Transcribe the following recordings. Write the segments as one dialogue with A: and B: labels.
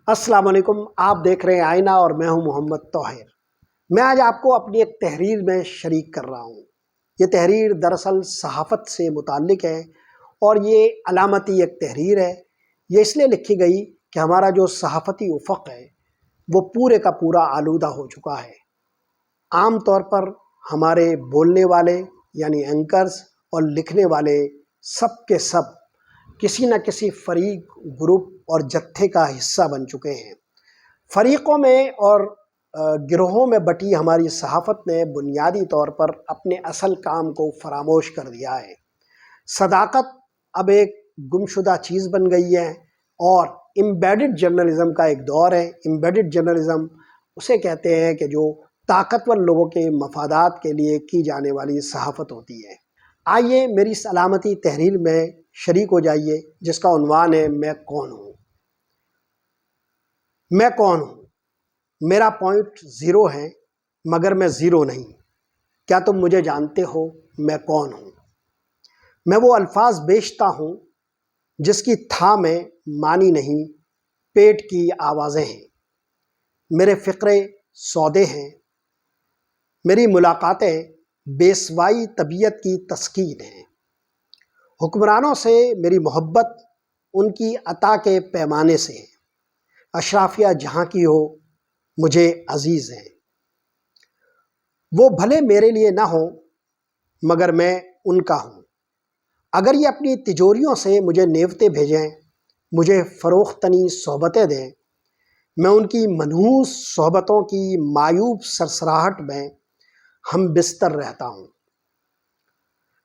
A: السلام علیکم، آپ دیکھ رہے ہیں آئینہ اور میں ہوں محمد طاہر۔ میں آج آپ کو اپنی ایک تحریر میں شریک کر رہا ہوں۔ یہ تحریر دراصل صحافت سے متعلق ہے اور یہ علامتی ایک تحریر ہے۔ یہ اس لیے لکھی گئی کہ ہمارا جو صحافتی افق ہے وہ پورے کا پورا آلودہ ہو چکا ہے۔ عام طور پر ہمارے بولنے والے یعنی اینکرز اور لکھنے والے سب کے سب کسی نہ کسی فریق، گروپ اور جتھے کا حصہ بن چکے ہیں۔ فریقوں میں اور گروہوں میں بٹی ہماری صحافت نے بنیادی طور پر اپنے اصل کام کو فراموش کر دیا ہے۔ صداقت اب ایک گمشدہ چیز بن گئی ہے اور امبیڈڈ جرنلزم کا ایک دور ہے۔ امبیڈڈ جرنلزم اسے کہتے ہیں کہ جو طاقتور لوگوں کے مفادات کے لیے کی جانے والی صحافت ہوتی ہے۔ آئیے میری اس علامتی تحریر میں شریک ہو جائیے جس کا عنوان ہے میں کون ہوں۔ میں کون ہوں؟ میرا پوائنٹ 0 ہے مگر میں 0 نہیں۔ کیا تم مجھے جانتے ہو میں کون ہوں؟ میں وہ الفاظ بیچتا ہوں جس کی تھا میں معنی نہیں، پیٹ کی آوازیں ہیں۔ میرے فقرے سودے ہیں، میری ملاقاتیں بیسوائی طبیعت کی تسکین ہیں۔ حکمرانوں سے میری محبت ان کی عطا کے پیمانے سے ہے۔ اشرافیہ جہاں کی ہو مجھے عزیز ہیں۔ وہ بھلے میرے لیے نہ ہوں مگر میں ان کا ہوں۔ اگر یہ اپنی تجوریوں سے مجھے نیوتیں بھیجیں، مجھے فروختنی صحبتیں دیں، میں ان کی منحوس صحبتوں کی معیوب سرسراہٹ میں ہم بستر رہتا ہوں۔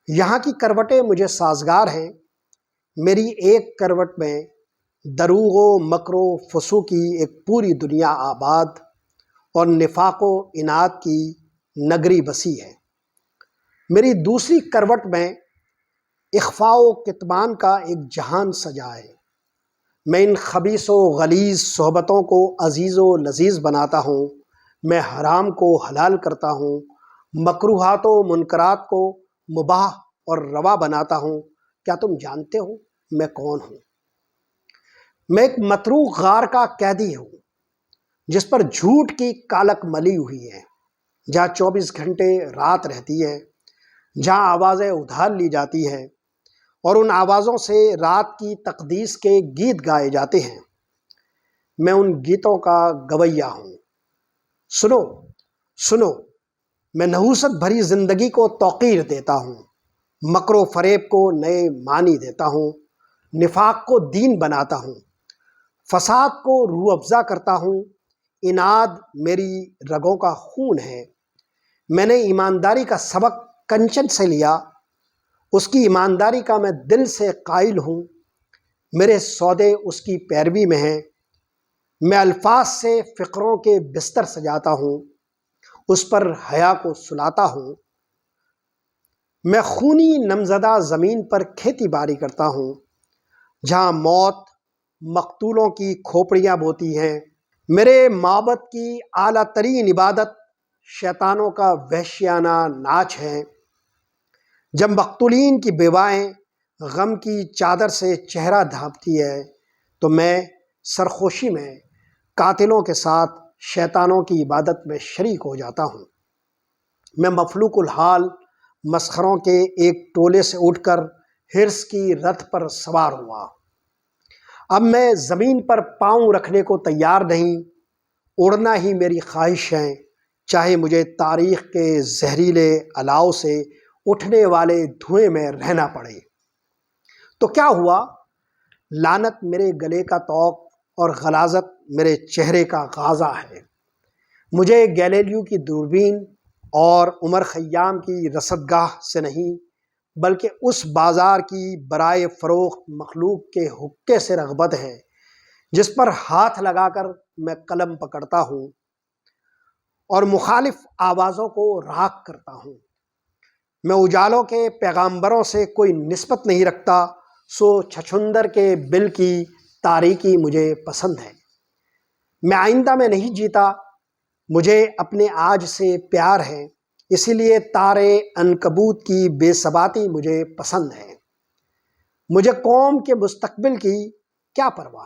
A: یہاں کی کروٹیں مجھے سازگار ہیں۔ میری ایک کروٹ میں دروغ و مکر و فسوق کی ایک پوری دنیا آباد اور نفاق و عناد کی نگری بسی ہے۔ میری دوسری کروٹ میں اخفاء و کتمان کا ایک جہان سجا ہے۔ میں ان خبیث و غلیظ صحبتوں کو عزیز و لذیذ بناتا ہوں۔ میں حرام کو حلال کرتا ہوں، مکروہات و منکرات کو مباح اور روا بناتا ہوں۔ کیا تم جانتے ہو میں کون ہوں؟ میں ایک متروک غار کا قیدی ہوں جس پر جھوٹ کی کالک ملی ہوئی ہے، جہاں 24 گھنٹے رات رہتی ہے، جہاں آوازیں ادھار لی جاتی ہیں اور ان آوازوں سے رات کی تقدیس کے گیت گائے جاتے ہیں۔ میں ان گیتوں کا گویہ ہوں۔ سنو سنو، میں نحوست بھری زندگی کو توقیر دیتا ہوں، مکر و فریب کو نئے معنی دیتا ہوں، نفاق کو دین بناتا ہوں، فساد کو روح افزا کرتا ہوں۔ عناد میری رگوں کا خون ہے۔ میں نے ایمانداری کا سبق کنچن سے لیا، اس کی ایمانداری کا میں دل سے قائل ہوں۔ میرے سودے اس کی پیروی میں ہیں۔ میں الفاظ سے فقروں کے بستر سجاتا ہوں، اس پر حیا کو سلاتا ہوں۔ میں خونی نمزدہ زمین پر کھیتی باڑی کرتا ہوں، جہاں موت مقتولوں کی کھوپڑیاں بوتی ہیں۔ میرے معبد کی اعلیٰ ترین عبادت شیطانوں کا وحشیانہ ناچ ہے۔ جب مقتولین کی بیوائیں غم کی چادر سے چہرہ ڈھانپتی ہے تو میں سرخوشی میں قاتلوں کے ساتھ شیطانوں کی عبادت میں شریک ہو جاتا ہوں۔ میں مفلوق الحال مسخروں کے ایک ٹولے سے اٹھ کر حرص کی رتھ پر سوار ہوا۔ اب میں زمین پر پاؤں رکھنے کو تیار نہیں، اڑنا ہی میری خواہش ہے، چاہے مجھے تاریخ کے زہریلے الاؤ سے اٹھنے والے دھوئیں میں رہنا پڑے۔ تو کیا ہوا؟ لعنت میرے گلے کا طوق اور غلاظت میرے چہرے کا غازہ ہے۔ مجھے گیلیلیو کی دوربین اور عمر خیام کی رصدگاہ سے نہیں بلکہ اس بازار کی برائے فروخت مخلوق کے حقے سے رغبت ہے جس پر ہاتھ لگا کر میں قلم پکڑتا ہوں اور مخالف آوازوں کو راکھ کرتا ہوں۔ میں اجالوں کے پیغامبروں سے کوئی نسبت نہیں رکھتا، سو چھچھندر کے بل کی تاریکی مجھے پسند ہے۔ میں آئندہ میں نہیں جیتا، مجھے اپنے آج سے پیار ہے، اسی لیے تارے عنکبوت کی بے ثباتی مجھے پسند ہے۔ مجھے قوم کے مستقبل کی کیا پرواہ۔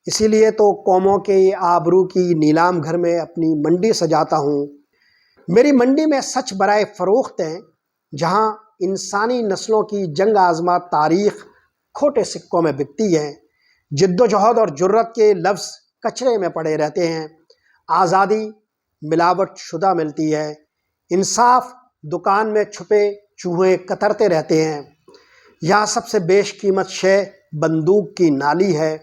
A: اسی لیے تو قوموں کے آبرو کی نیلام گھر میں اپنی منڈی سجاتا ہوں۔ میری منڈی میں سچ برائے فروخت ہیں، جہاں انسانی نسلوں کی جنگ آزما تاریخ کھوٹے سکوں میں بکتی ہے۔ جد و جہد اور جرت کے لفظ کچرے میں پڑے رہتے ہیں۔ آزادی ملاوٹ شدہ ملتی ہے۔ انصاف دکان میں چھپے چوہے کترتے رہتے ہیں۔ یہاں سب سے بیش قیمت شے بندوق کی نالی ہے۔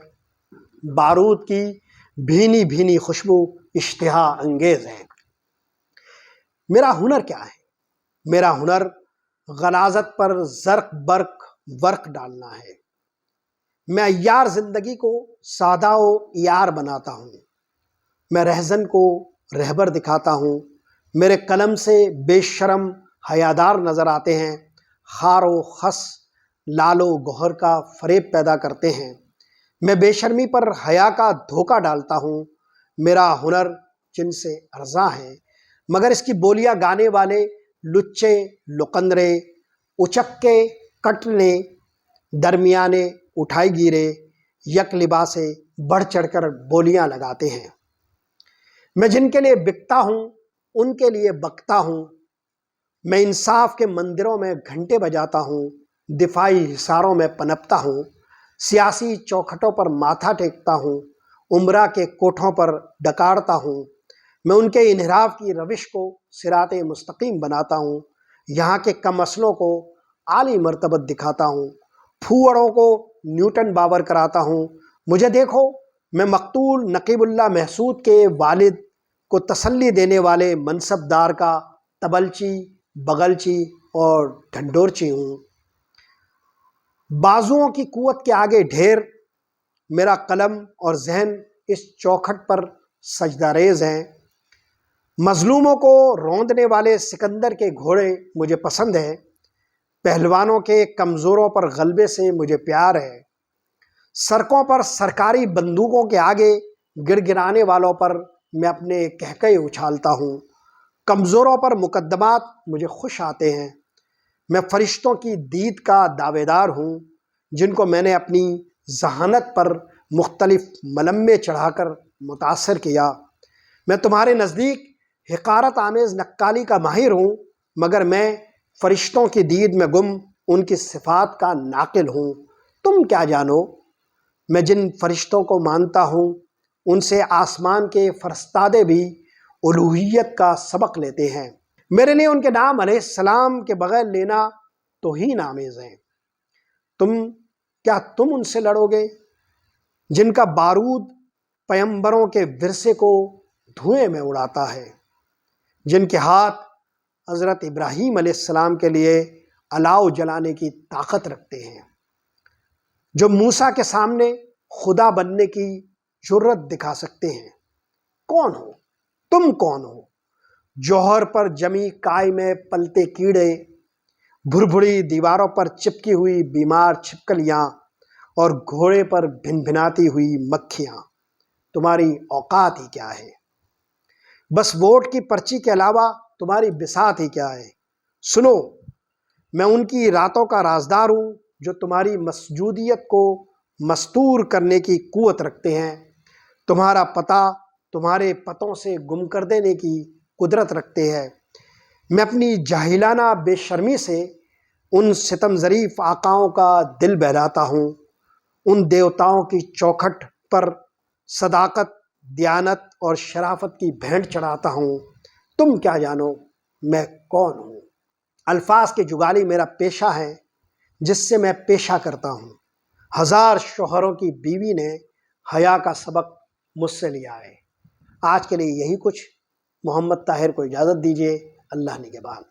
A: بارود کی بھینی بھینی خوشبو اشتہا انگیز ہے۔ میرا ہنر کیا ہے؟ میرا ہنر غلاظت پر زرق برق ورق ڈالنا ہے۔ میں عیار زندگی کو سادہ و عیار بناتا ہوں۔ میں رہزن کو رہبر دکھاتا ہوں۔ میرے قلم سے بے شرم حیادار نظر آتے ہیں۔ خار و خس لال و گوہر کا فریب پیدا کرتے ہیں۔ میں بے شرمی پر حیا کا دھوکہ ڈالتا ہوں۔ میرا ہنر جن سے ارزاں ہے، مگر اس کی بولیاں گانے والے لچے لقندرے اچکے کٹنے درمیانے اٹھائی گیرے یک لباسے بڑھ چڑھ کر بولیاں لگاتے ہیں۔ میں جن کے لیے بکتا ہوں ان کے لیے بکتا ہوں۔ میں انصاف کے مندروں میں گھنٹے بجاتا ہوں، دفاعی حصاروں میں پنپتا ہوں، سیاسی چوکھٹوں پر ماتھا ٹیکتا ہوں، عمرہ کے کوٹھوں پر ڈکارتا ہوں۔ میں ان کے انحراف کی روش کو صراط مستقیم بناتا ہوں، یہاں کے کم اصلوں کو اعلی مرتبت دکھاتا ہوں، پھوڑوں کو نیوٹن باور کراتا ہوں۔ مجھے دیکھو، میں مقتول نقیب اللہ محسود کے والد کو تسلی دینے والے منصب دار کا تبلچی بغلچی اور ڈھنڈورچی ہوں۔ بازوؤں کی قوت کے آگے ڈھیر، میرا قلم اور ذہن اس چوکھٹ پر سجدہ ریز ہیں۔ مظلوموں کو روندنے والے سکندر کے گھوڑے مجھے پسند ہیں۔ پہلوانوں کے کمزوروں پر غلبے سے مجھے پیار ہے۔ سڑکوں پر سرکاری بندوقوں کے آگے گڑ گڑانے والوں پر میں اپنے کہکہے اچھالتا ہوں۔ کمزوروں پر مقدمات مجھے خوش آتے ہیں۔ میں فرشتوں کی دید کا دعوے دار ہوں، جن کو میں نے اپنی ذہانت پر مختلف ملمے چڑھا کر متاثر کیا۔ میں تمہارے نزدیک حقارت آمیز نقالی کا ماہر ہوں، مگر میں فرشتوں کی دید میں گم ان کی صفات کا ناقل ہوں۔ تم کیا جانو؟ میں جن فرشتوں کو مانتا ہوں ان سے آسمان کے فرستادے بھی الوہیت کا سبق لیتے ہیں۔ میرے لیے ان کے نام علیہ السلام کے بغیر لینا توہین آمیز ہیں۔ کیا تم ان سے لڑو گے جن کا بارود پیمبروں کے ورثے کو دھوئیں میں اڑاتا ہے، جن کے ہاتھ حضرت ابراہیم علیہ السلام کے لیے الاؤ جلانے کی طاقت رکھتے ہیں، جو موسیٰ کے سامنے خدا بننے کی جرت دکھا سکتے ہیں؟ کون ہو تم؟ کون ہو؟ جوہر پر جمی کائی میں پلتے کیڑے، بھربھری دیواروں پر چپکی ہوئی بیمار چھپکلیاں اور گھوڑے پر بھن بھناتی ہوئی مکھیاں۔ تمہاری اوقات ہی کیا ہے؟ بس ووٹ کی پرچی کے علاوہ تمہاری بساط ہی کیا ہے؟ سنو، میں ان کی راتوں کا رازدار ہوں جو تمہاری مسجودیت کو مستور کرنے کی قوت رکھتے ہیں، تمہارا پتہ تمہارے پتوں سے گم کر دینے کی قدرت رکھتے ہیں۔ میں اپنی جاہلانہ بے شرمی سے ان ستم ظریف آقاؤں کا دل بہلاتا ہوں، ان دیوتاؤں کی چوکھٹ پر صداقت، دیانت اور شرافت کی بھینٹ چڑھاتا ہوں۔ تم کیا جانو میں کون ہوں؟ الفاظ کی جگالی میرا پیشہ ہے جس سے میں پیشہ کرتا ہوں۔ ہزار شوہروں کی بیوی نے حیا کا سبق مجھ سے لیا ہے۔ آج کے لیے یہی کچھ۔ محمد طاہر کو اجازت دیجیے۔ اللہ نگہبان۔